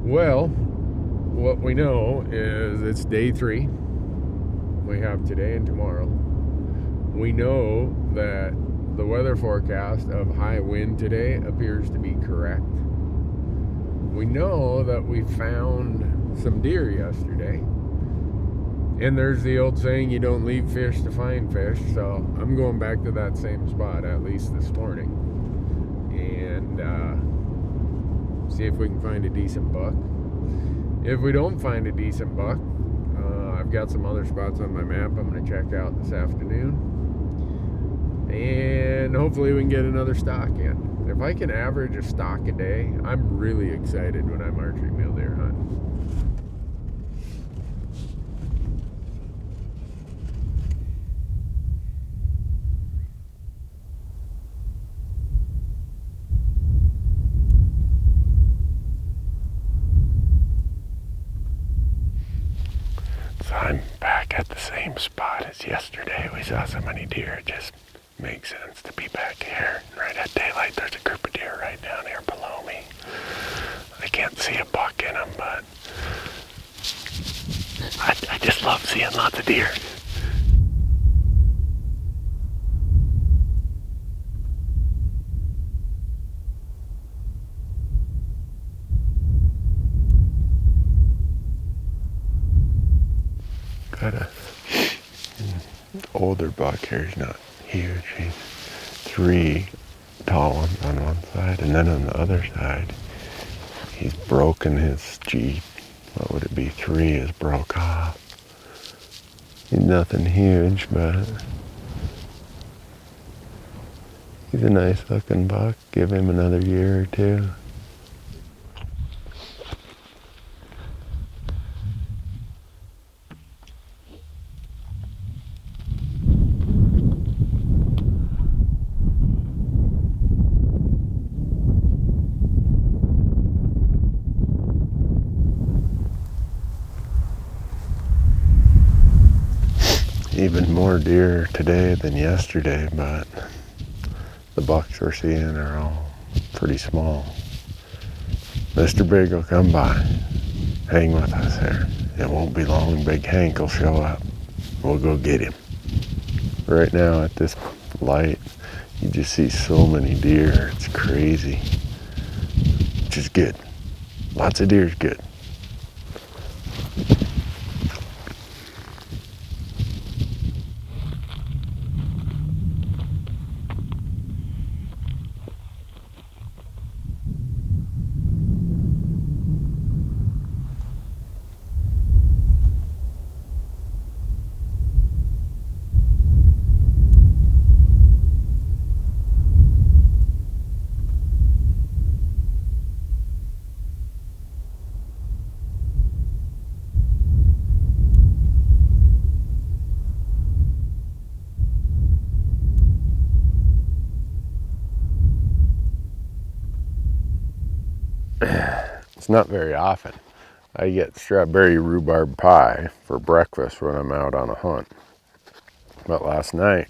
Well, what we know is it's day 3. We have today and tomorrow. We know that the weather forecast of high wind today appears to be correct. We know that we found some deer yesterday. And there's the old saying, you don't leave fish to find fish. So I'm going back to that same spot, at least this morning. And see if we can find a decent buck. If we don't find a decent buck, I've got some other spots on my map I'm going to check out this afternoon. And hopefully we can get another stock in. If I can average a stock a day, I'm really excited when I'm archery mule deer hunting. So I'm back at the same spot as yesterday. We saw so many deer, it just makes sense to be back here. Right at daylight, there's a group of deer right down here below me. I can't see a buck in them, but I just love seeing lots of deer. Got a older buck here. He's not huge. He's 3 tall ones on one side, and then on the other side, he's broken his G. What would it be? 3 is broke off. He's nothing huge, but he's a nice looking buck. Give him another year or 2. Even more deer today than yesterday, but the bucks we're seeing are all pretty small. Mr. Big will come by. Hang with us here. It won't be long. Big Hank will show up. We'll go get him. Right now at this light, you just see so many deer. It's crazy. Which is good. Lots of deer is good. It's not very often. I get strawberry rhubarb pie for breakfast when I'm out on a hunt. But last night,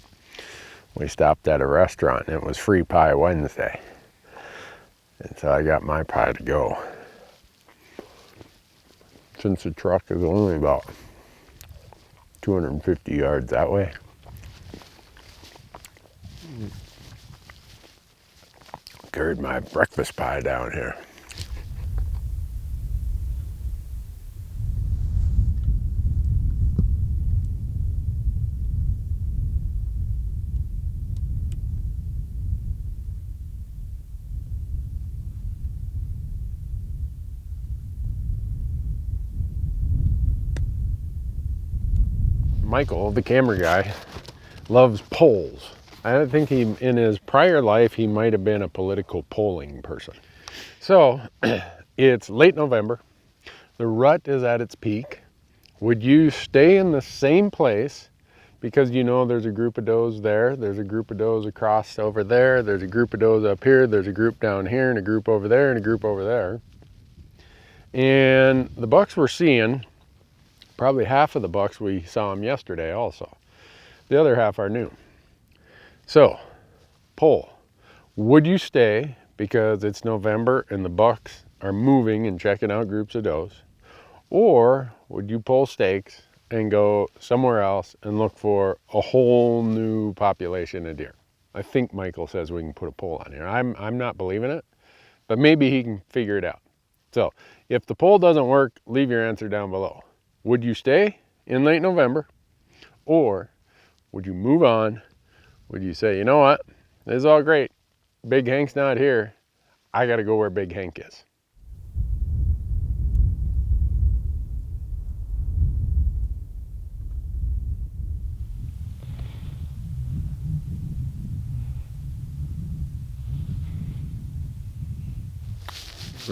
we stopped at a restaurant and it was Free Pie Wednesday. And so I got my pie to go. Since the truck is only about 250 yards that way, carried my breakfast pie down here. Michael, the camera guy, loves polls. I think in his prior life, he might have been a political polling person. So it's late November. The rut is at its peak. Would you stay in the same place because you know there's a group of does there, there's a group of does across over there, there's a group of does up here, there's a group down here, and a group over there, and a group over there. And the bucks we're seeing, probably half of the bucks we saw them yesterday also. The other half are new. So, poll, would you stay because it's November and the bucks are moving and checking out groups of does? Or would you pull stakes and go somewhere else and look for a whole new population of deer? I think Michael says we can put a poll on here. I'm not believing it, but maybe he can figure it out. So if the poll doesn't work, leave your answer down below. Would you stay in late November, or would you move on? Would you say, you know what, this is all great, Big Hank's not here, I gotta go where Big Hank is?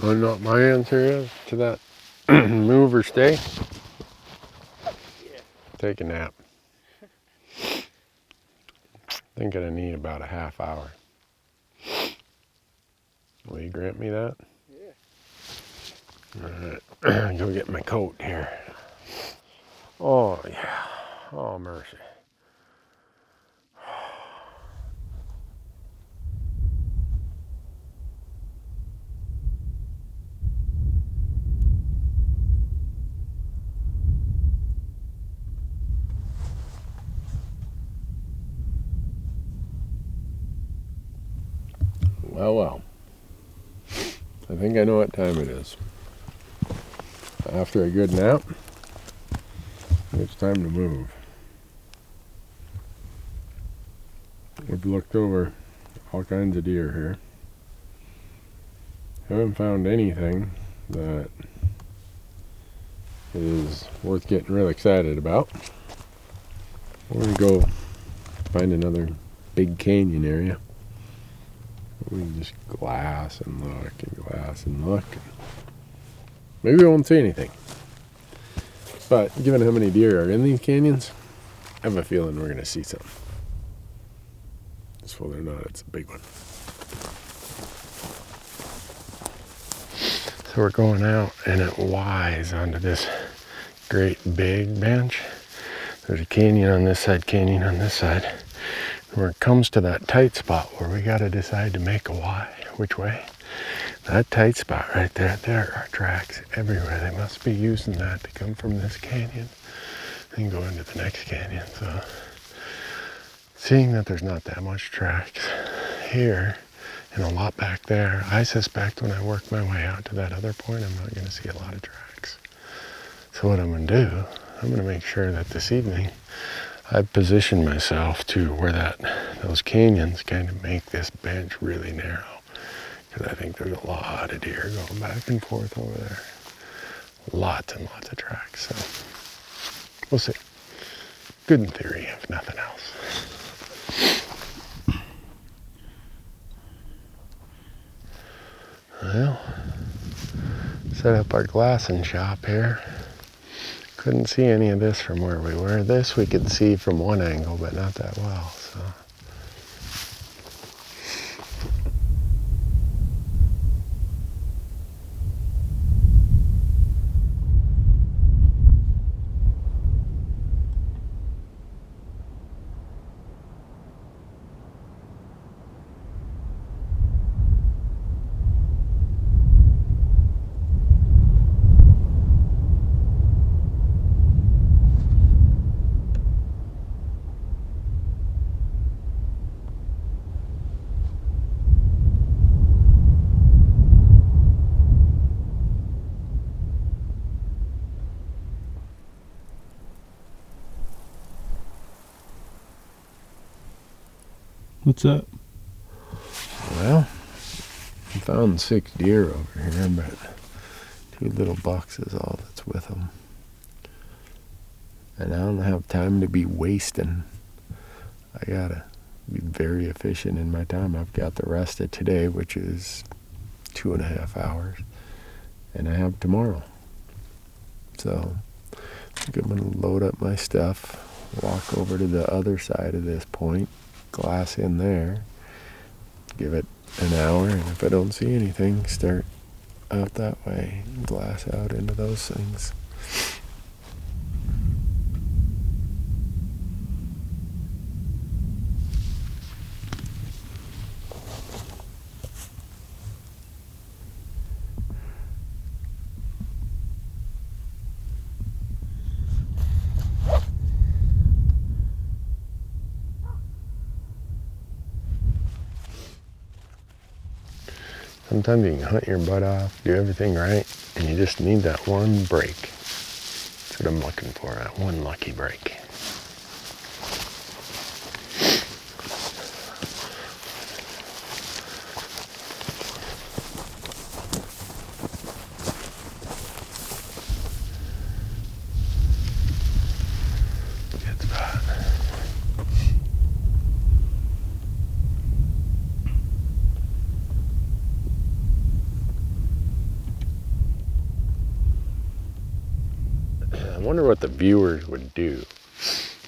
I know what my answer is to that. Move or stay? Yeah. Take a nap. Thinking I need about a half hour. Will you grant me that? Yeah. All right, go get my coat here. Oh yeah, oh mercy. Well, I think I know what time it is. After a good nap, it's time to move. We've looked over all kinds of deer here. Haven't found anything that is worth getting real excited about. We're gonna go find another big canyon area. We can just glass and look and glass and look. Maybe we won't see anything. But given how many deer are in these canyons, I have a feeling we're gonna see something. Just whether or not it's a big one. So we're going out and it winds onto this great big bench. There's a canyon on this side, canyon on this side. Where it comes to that tight spot where we got to decide to make a Y, which way. That tight spot right there, there are tracks everywhere. They must be using that to come from this canyon and go into the next canyon. So seeing that there's not that much tracks here and a lot back there, I suspect when I work my way out to that other point, I'm not going to see a lot of tracks. So what I'm going to do, I'm going to make sure that this evening I've positioned myself to where those canyons kind of make this bench really narrow, because I think there's a lot of deer going back and forth over there. Lots and lots of tracks, so we'll see. Good in theory, if nothing else. Well, set up our glassing shop here. Couldn't see any of this from where we were. This we could see from one angle, but not that well, so. What's up? Well, I found 6 deer over here, but 2 little bucks is all that's with them. And I don't have time to be wasting. I gotta be very efficient in my time. I've got the rest of today, which is 2.5 hours, and I have tomorrow. So I think I'm gonna load up my stuff, walk over to the other side of this point, glass in there, give it an hour, and if I don't see anything, start out that way, glass out into those things. Sometimes you can hunt your butt off, do everything right, and you just need that one break. That's what I'm looking for, that one lucky break. Good spot. I wonder what the viewers would do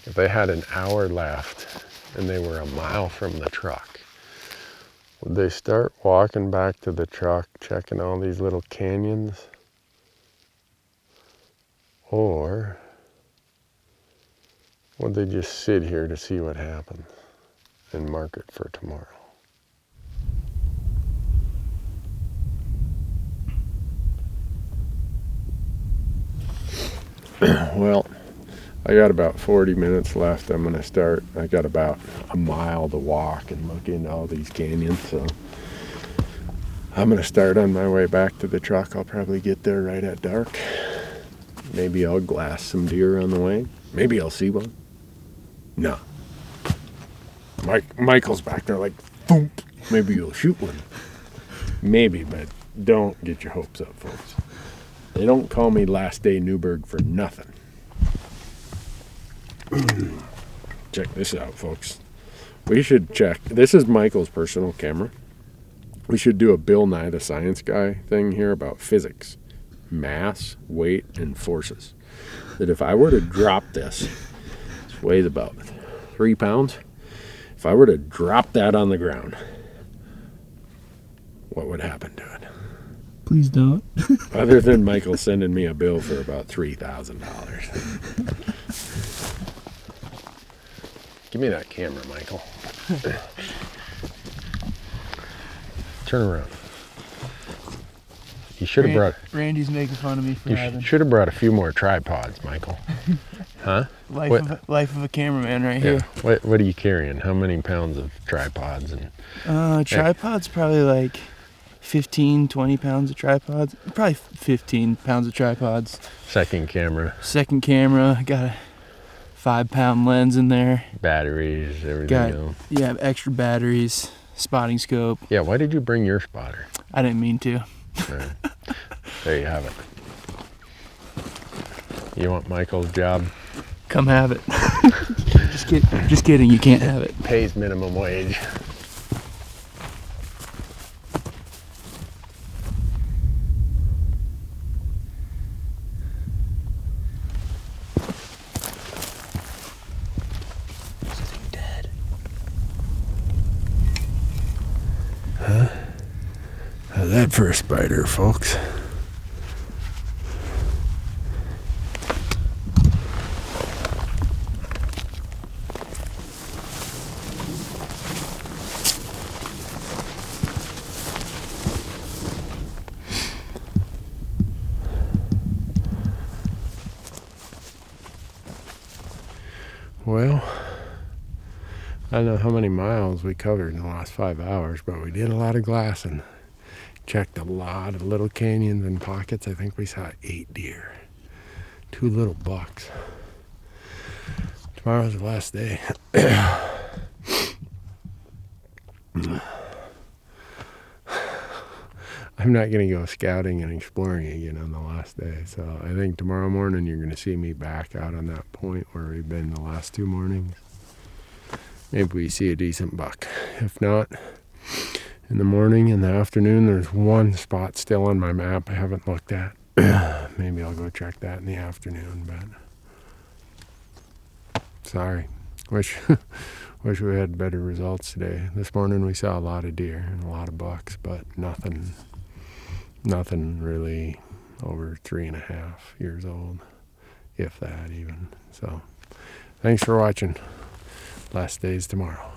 if they had an hour left and they were a mile from the truck. Would they start walking back to the truck, checking all these little canyons? Or would they just sit here to see what happens and mark it for tomorrow? Well, I got about 40 minutes left. I'm gonna start. I got about a mile to walk and look into all these canyons, so I'm gonna start on my way back to the truck. I'll probably get there right at dark. Maybe I'll glass some deer on the way. Maybe I'll see one. No. Michael's back there like, boom. Maybe you'll shoot one. Maybe, but don't get your hopes up, folks. They don't call me Last Day Newberg for nothing. Check this out, folks. We should check. This is Michael's personal camera. We should do a Bill Nye the Science Guy thing here about physics, mass, weight, and forces. That if I were to drop this weighs about 3 pounds. If I were to drop that on the ground, what would happen to it? Please don't. Other than Michael sending me a bill for about $3,000. Give me that camera, Michael. Turn around. You should have brought... Randy's making fun of me for having... You should have brought a few more tripods, Michael. Huh? Life of a cameraman right here. What are you carrying? How many pounds of tripods? And tripods probably like 15, 20 pounds of tripods. Probably 15 pounds of tripods. Second camera. Got a 5-pound lens in there. Batteries, everything else. Yeah, extra batteries, spotting scope. Yeah, why did you bring your spotter? I didn't mean to. Right. There you have it. You want Michael's job? Come have it. Just kidding, you can't have it. Pays minimum wage. Dead. Huh? How's that for a spider, folks? Well, I don't know how many miles we covered in the last 5 hours, but we did a lot of glassing. Checked a lot of little canyons and pockets. I think we saw 8 deer. 2 little bucks. Tomorrow's the last day. I'm not going to go scouting and exploring again on the last day. So I think tomorrow morning you're going to see me back out on that point where we've been the last 2 mornings. Maybe we see a decent buck. If not, in the morning, in the afternoon, there's 1 spot still on my map I haven't looked at. Maybe I'll go check that in the afternoon, but sorry. Wish we had better results today. This morning we saw a lot of deer and a lot of bucks, but nothing really over 3.5 years old, if that even. So thanks for watching. Last day's tomorrow.